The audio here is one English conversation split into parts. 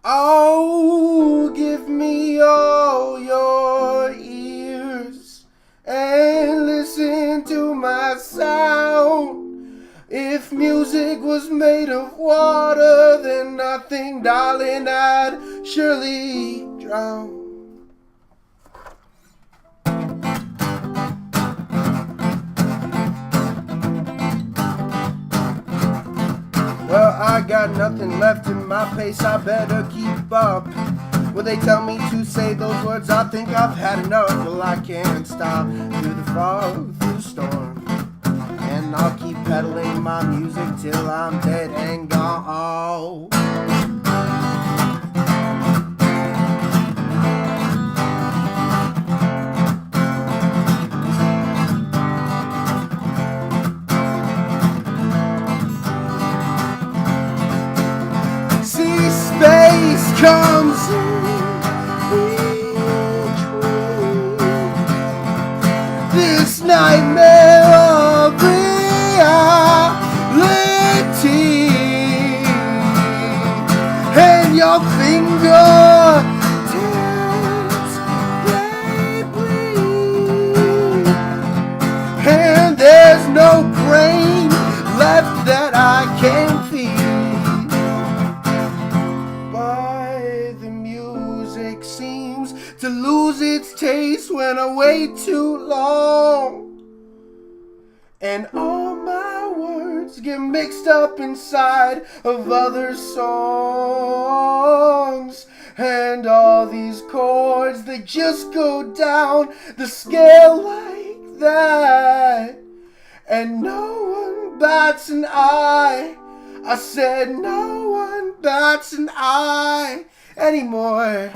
Oh, give me all your ears and listen to my sound. If music was made of water, then nothing, darling, I'd surely drown. Well, I got nothing left in my pace, I better keep up. Will they tell me to say those words? I think I've had enough. Well, I can't stop through the fog, through the storm. And I'll keep peddling my music till I'm dead and gone. See, space comes between this nightmare of reality and your fingertips, they bleed, and there's no brain left that I can feed. Seems to lose its taste when I wait too long, and all my words get mixed up inside of other songs, and all these chords, they just go down the scale like that, and no one bats an eye. I said no one bats an eye anymore.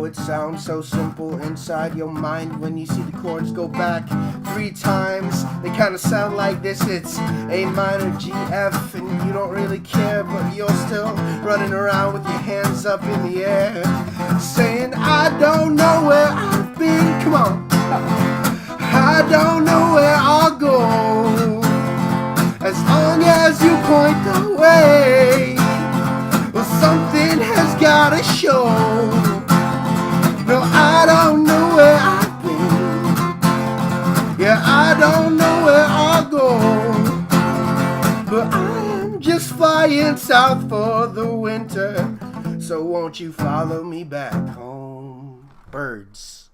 It sounds so simple inside your mind when you see the chords go back 3 times. They kind of sound like this. It's A minor, G, F, and you don't really care, but you're still running around with your hands up in the air, saying, I don't know where I've been. Come on. I don't know where I'll go, as long as you point the way. Well, something has gotta show. No, I don't know where I've been. Yeah, I don't know where I'll go, but I am just flying south for the winter. So won't you follow me back home, birds?